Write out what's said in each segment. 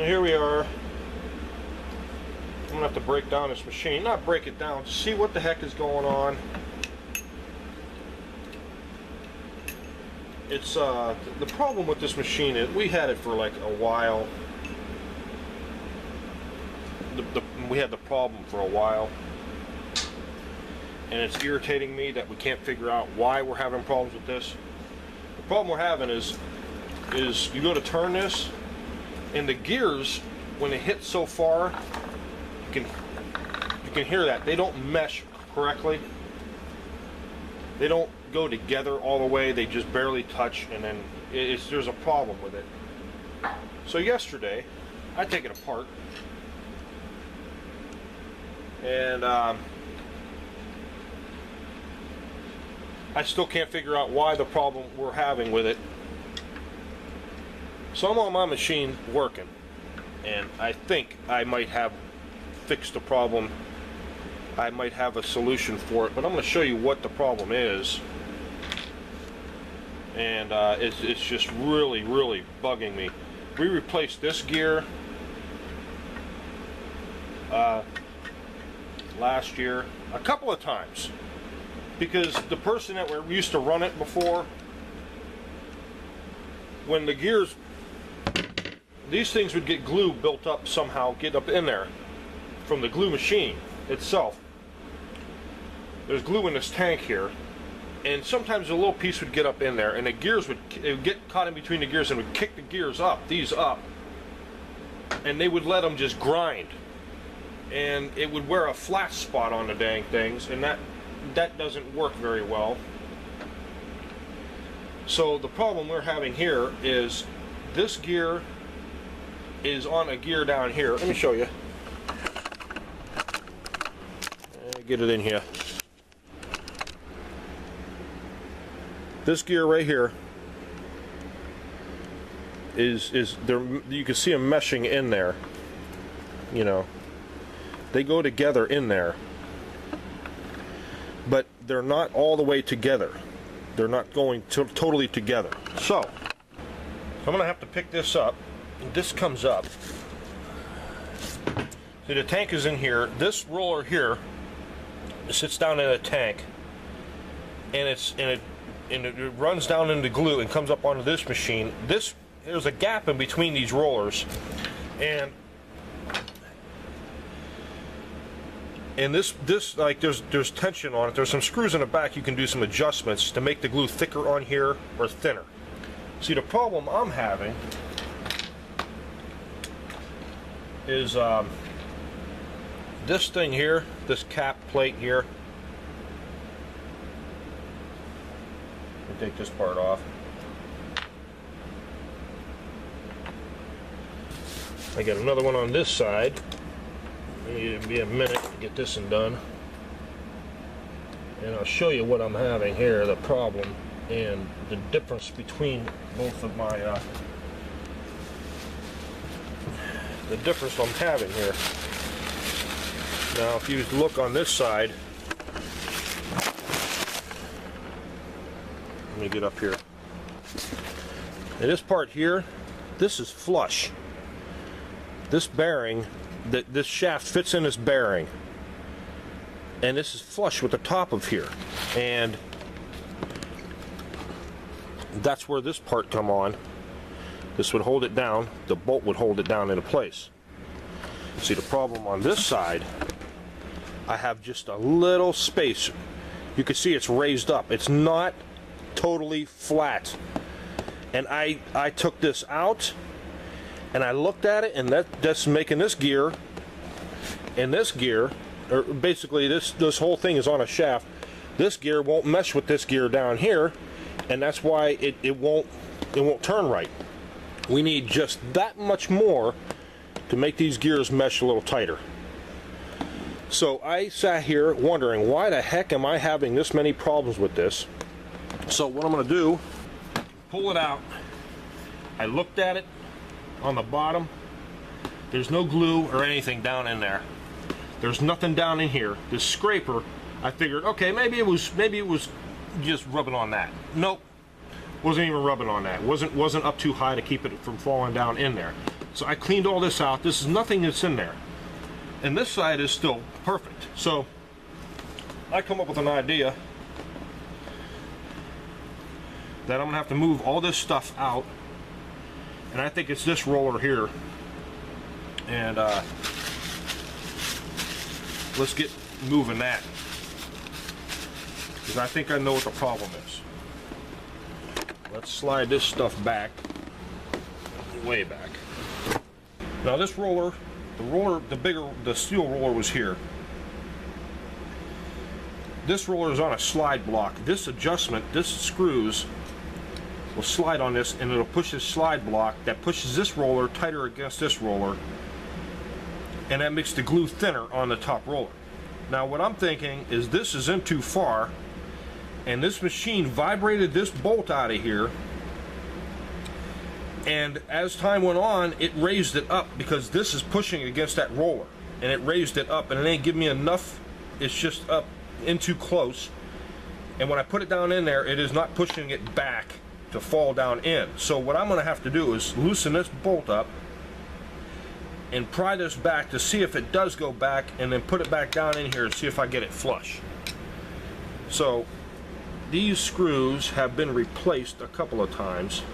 Now here we are. I'm gonna have to break down this machine. Not break it down, see what the heck is going on. It's the problem with this machine is we had it for like a while. We had the problem for a while, and it's irritating me that we can't figure out why we're having problems with this. The problem we're having is you go to turn this, and the gears, when they hit so far, you can hear that they don't mesh correctly. They don't go together all the way. They just barely touch, and then there's a problem with it. So yesterday, I take it apart, and I still can't figure out why the problem we're having with it. So I'm on my machine working, and I think I might have fixed the problem. I might have a solution for it, but I'm going to show you what the problem is. And it's just really bugging me. We replaced this gear last year a couple of times because the person that used to run it before, when the gears, these things would get glue built up somehow, get up in there from the glue machine itself. There's glue in this tank here, and sometimes a little piece would get up in there, and the gears would get caught in between the gears and would kick the gears up, these up, and they would let them just grind, and it would wear a flat spot on the dang things, and that doesn't work very well. So the problem we're having here is this gear is on a gear down here. Let me show you. Get it in here. This gear right here is there. You can see them meshing in there. You know, they go together in there, but they're not all the way together. They're not going totally together. So I'm gonna have to pick this up. This comes up. See, the tank is in here. This roller here sits down in a tank, and it runs down into glue and comes up onto this machine. There's a gap in between these rollers, and this like there's tension on it. There's some screws in the back. You can do some adjustments to make the glue thicker on here or thinner. See, the problem I'm having is this thing here, this cap plate here. Take this part off. I got another one on this side. It'll be a minute to get this one done, and I'll show you what I'm having here, the problem and the difference between both of my the difference I'm having here. Now if you look on this side, let me get up here. And this part here, this is flush. This bearing, this shaft fits in this bearing, and this is flush with the top of here, and that's where this part come on. This would hold it down. The bolt would hold it down into place. See, the problem on this side, I have just a little space. You can see it's raised up. It's not totally flat, and I took this out and I looked at it, and that's making this gear and this gear, or basically this whole thing is on a shaft. This gear won't mesh with this gear down here, and that's why it won't turn right. We need just that much more to make these gears mesh a little tighter. So I sat here wondering, why the heck am I having this many problems with this? So what I'm going to do, pull it out. I looked at it on the bottom. There's no glue or anything down in there. There's nothing down in here. This scraper, I figured, okay, maybe it was just rubbing on that. Nope, wasn't even rubbing on that. Wasn't up too high to keep it from falling down in there. So I cleaned all this out. This is nothing that's in there. And this side is still perfect. So I come up with an idea that I'm gonna have to move all this stuff out, and I think it's this roller here. And let's get moving that, because I think I know what the problem is. Let's slide this stuff back, way back. Now this roller, the steel roller was here. This roller is on a slide block. This adjustment, this screws will slide on this, and it'll push this slide block that pushes this roller tighter against this roller, and that makes the glue thinner on the top roller. Now what I'm thinking is this is in too far, and this machine vibrated this bolt out of here, and as time went on it raised it up, because this is pushing against that roller, and it raised it up, and it ain't giving me enough. It's just up in too close, and when I put it down in there, it is not pushing it back to fall down in. So what I'm going to have to do is loosen this bolt up and pry this back to see if it does go back, and then put it back down in here and see if I get it flush. So these screws have been replaced a couple of times.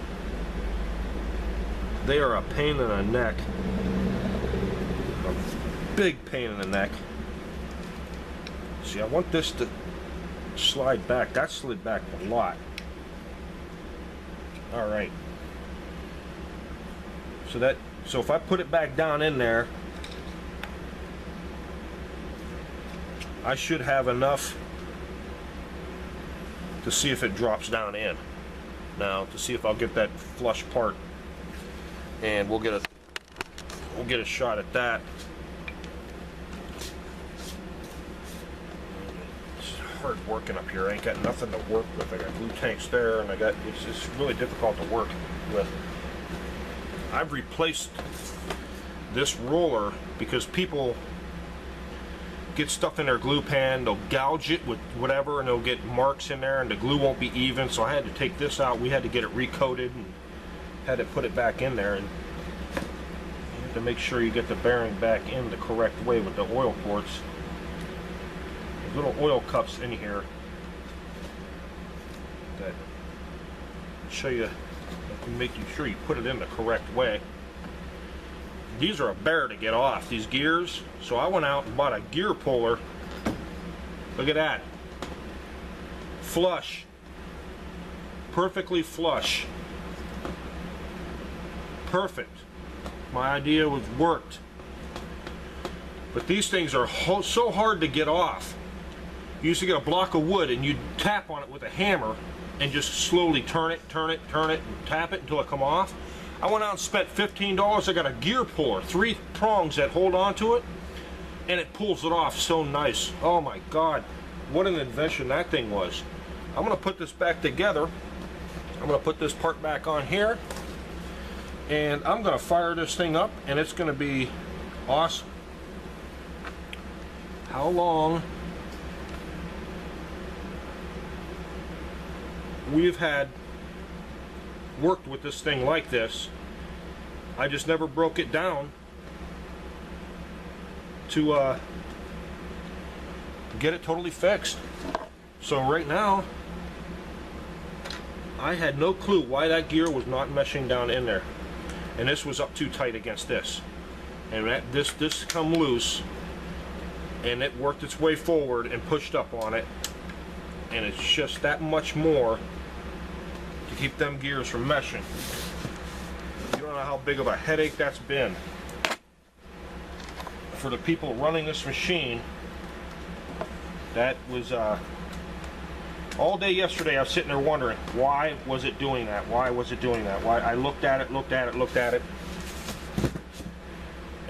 They are a pain in the neck, a big pain in the neck. See, I want this to slide back. That slid back a lot. All right. So if I put it back down in there, I should have enough to see if it drops down in. Now, to see if I'll get that flush part, and we'll get a shot at that. Hard working up here. I ain't got nothing to work with. I got glue tanks there, and it's just really difficult to work with. I've replaced this roller because people get stuff in their glue pan, they'll gouge it with whatever, and they'll get marks in there, and the glue won't be even. So I had to take this out. We had to get it recoated and had to put it back in there, and you have to make sure you get the bearing back in the correct way with the oil ports. Little oil cups in here that show you, making sure you put it in the correct way. These are a bear to get off, these gears, so I went out and bought a gear puller. Look at that, flush, perfectly flush, perfect. My idea was worked, but these things are so hard to get off. You used to get a block of wood and you'd tap on it with a hammer and just slowly turn it, and tap it until it come off. I went out and spent $15. I got a gear puller, 3 prongs that hold on to it, and it pulls it off so nice. Oh my God, what an invention that thing was. I'm gonna put this back together. I'm gonna put this part back on here, and I'm gonna fire this thing up, and it's gonna be awesome. How long we've had worked with this thing like this, I just never broke it down to get it totally fixed. So right now I had no clue why that gear was not meshing down in there, and this was up too tight against this, and this come loose, and it worked its way forward and pushed up on it, and it's just that much more to keep them gears from meshing. You don't know how big of a headache that's been for the people running this machine. That was all day yesterday I was sitting there wondering, why was it doing that? Why was it doing that? Why? I looked at it, and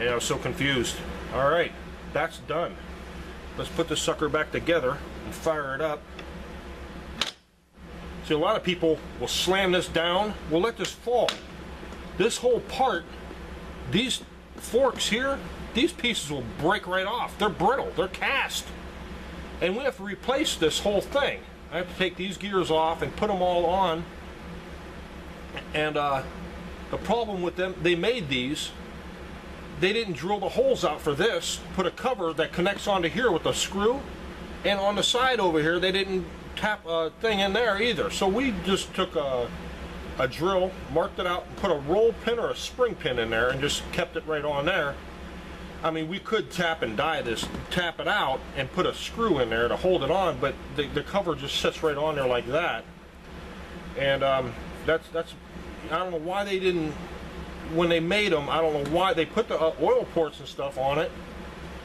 I was so confused. All right, that's done. Let's put this sucker back together and fire it up. See, a lot of people will slam this down. We'll let this fall. This whole part, these forks here, these pieces will break right off. They're brittle, they're cast. And we have to replace this whole thing. I have to take these gears off and put them all on, and The problem with them, they made these, they didn't drill the holes out for this, put a cover that connects onto here with a screw, and on the side over here they didn't tap a thing in there either. So we just took a drill, marked it out, and put a roll pin or a spring pin in there and just kept it right on there. I mean, we could tap and die this, tap it out and put a screw in there to hold it on, but the cover just sits right on there like that. And that's I don't know why they didn't, when they made them, I don't know why they put the oil ports and stuff on it.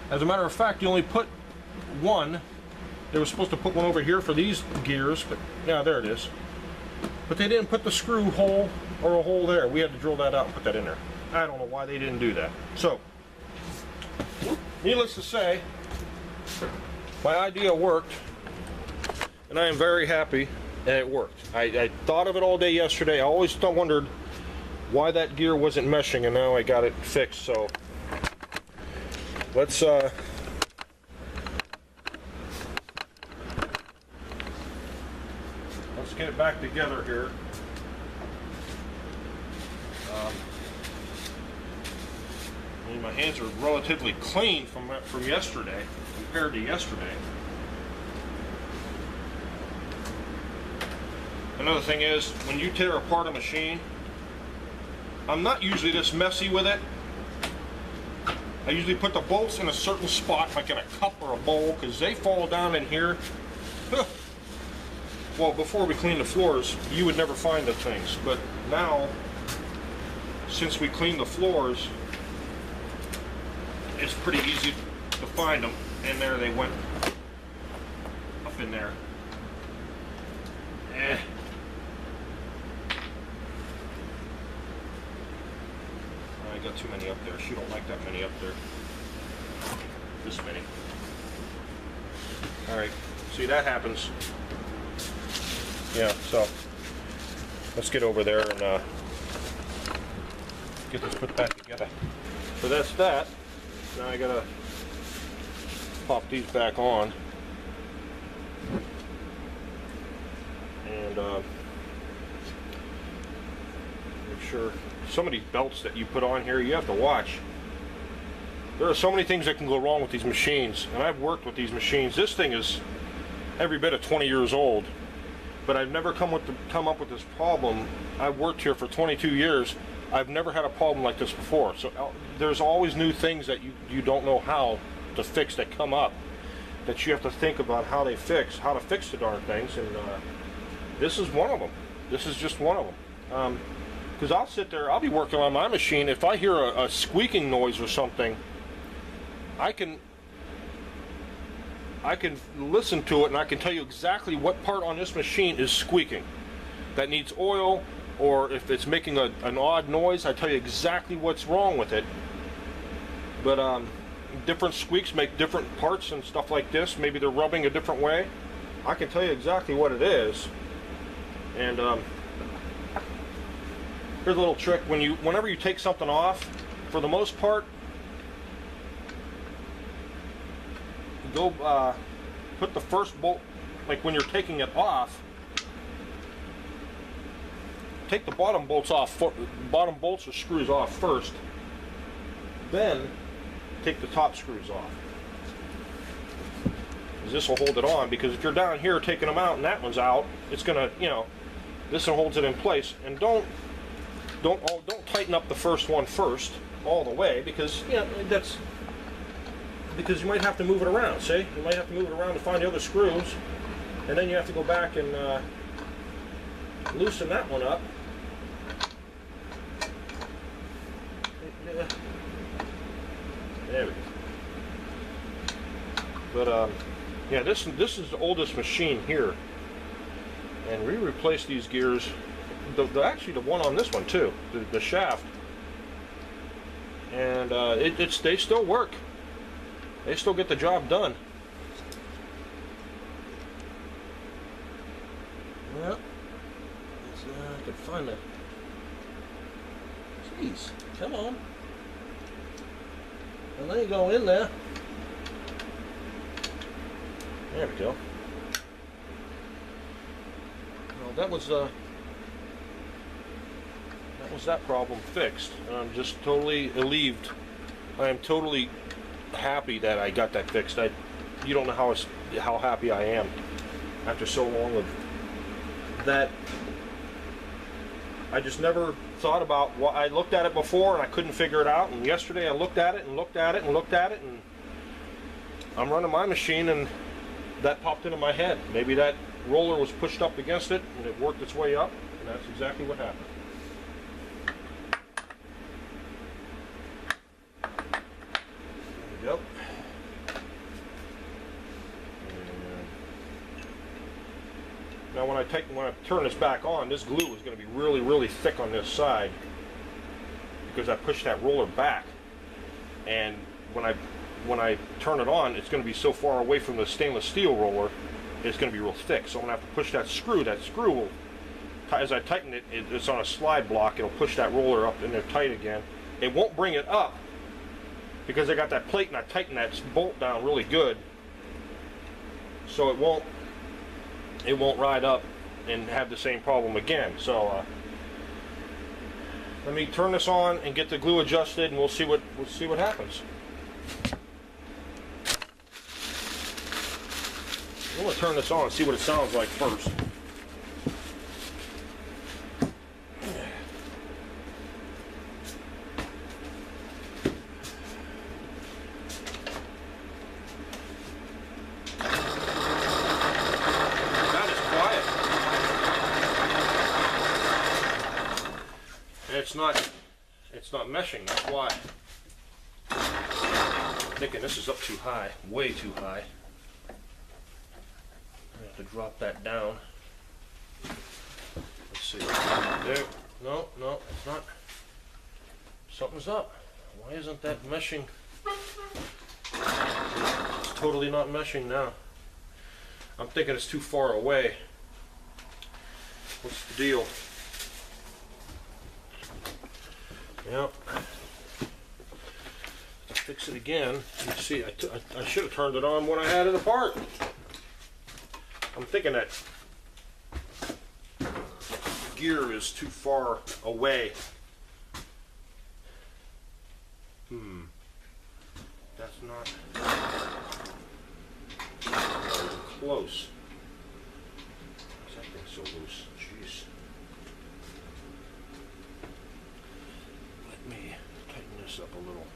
As a matter of fact, you only put one. They were supposed to put one over here for these gears, but yeah, there it is. But they didn't put the screw hole or a hole there. We had to drill that out and put that in there. I don't know why they didn't do that. So, needless to say, my idea worked, and I am very happy, and it worked. I thought of it all day yesterday. I always wondered why that gear wasn't meshing, and now I got it fixed. So, let's get it back together here. I mean, my hands are relatively clean from yesterday compared to yesterday. Another thing is, when you tear apart a machine, I'm not usually this messy with it. I usually put the bolts in a certain spot, like in a cup or a bowl, because they fall down in here. Well, before we cleaned the floors, you would never find the things. But now, since we cleaned the floors, it's pretty easy to find them. And there they went, up in there. I got too many up there. She don't like that many up there. This many. Alright, see, that happens. Yeah, so let's get over there and get this put back together. So that's that. Now I gotta pop these back on and make sure. Some of these belts that you put on here, you have to watch. There are so many things that can go wrong with these machines, and I've worked with these machines. This thing is every bit of 20 years old, but I've never come up with this problem. I've worked here for 22 years. I've never had a problem like this before. So there's always new things that you don't know how to fix that come up, that you have to think about how to fix the darn things, and this is one of them. This is just one of them. Because I'll sit there, I'll be working on my machine. If I hear a squeaking noise or something, I can listen to it, and I can tell you exactly what part on this machine is squeaking, that needs oil, or if it's making an odd noise, I tell you exactly what's wrong with it. But different squeaks make different parts and stuff like this. Maybe they're rubbing a different way. I can tell you exactly what it is. And here's a little trick. Whenever you take something off, for the most part, go put the first bolt, like when you're taking it off, take the bottom bolts off, bottom bolts or screws off first, then take the top screws off. This will hold it on, because if you're down here taking them out and that one's out, it's gonna, this one holds it in place. And don't tighten up the first one first all the way, because because you might have to move it around. See, you might have to move it around to find the other screws, and then you have to go back and loosen that one up. There we go. But yeah, this is the oldest machine here, and we replaced these gears. Actually, the one on this one too, the shaft, and they still work. They still get the job done. Yep. I can find it. Jeez, come on. And then you go in there. There we go. Well, that was that was that problem fixed, and I'm just totally relieved. I am totally happy that I got that fixed. You don't know how happy I am after so long of that. I just never thought about what I looked at it before and I couldn't figure it out, and yesterday I looked at it and looked at it and looked at it, and I'm running my machine and that popped into my head. Maybe that roller was pushed up against it and it worked its way up, and that's exactly what happened. There we go. Now when I turn this back on, this glue is going to be really, really thick on this side because I pushed that roller back. And when I turn it on, it's going to be so far away from the stainless steel roller, it's going to be real thick. So I'm going to have to push that screw. That screw will, as I tighten it, it's on a slide block. It'll push that roller up in there tight again. It won't bring it up because I got that plate and I tightened that bolt down really good. So it won't ride up and have the same problem again. So let me turn this on and get the glue adjusted, and we'll see what happens. I'm going to turn this on and see what it sounds like first. It's not meshing, that's why. I'm thinking this is up too high, way too high. I have to drop that down. Let's see. There. No, it's not. Something's up. Why isn't that meshing? It's totally not meshing now. I'm thinking it's too far away. What's the deal? Yep. To fix it again. You see, I should have turned it on when I had it apart. I'm thinking that gear is too far away. That's not close. Why's that thing so loose? Jeez. Let me tighten this up a little.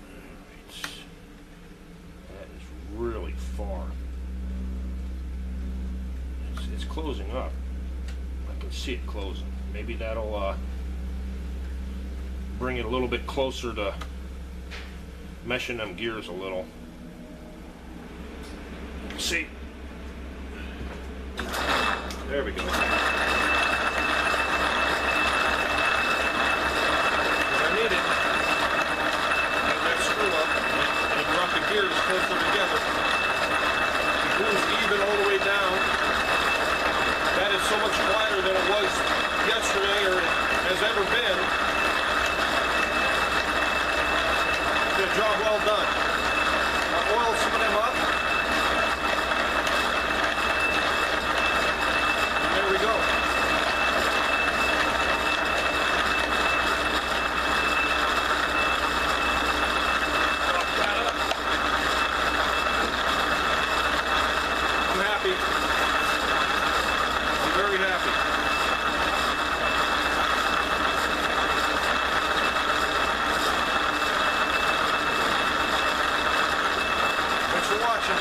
Alright. That is really far. It's closing up. I can see it closing. Maybe that'll bring it a little bit closer to meshing them gears a little. See? There we go. What I needed, get that screw up and drop the gears closer together. The glue's even all the way down. That is so much quieter than it was yesterday or has ever been. It's a job well done. I'll oil some of them up. And there we go. Drop that up. I'm happy. I'm very happy. Thanks for watching.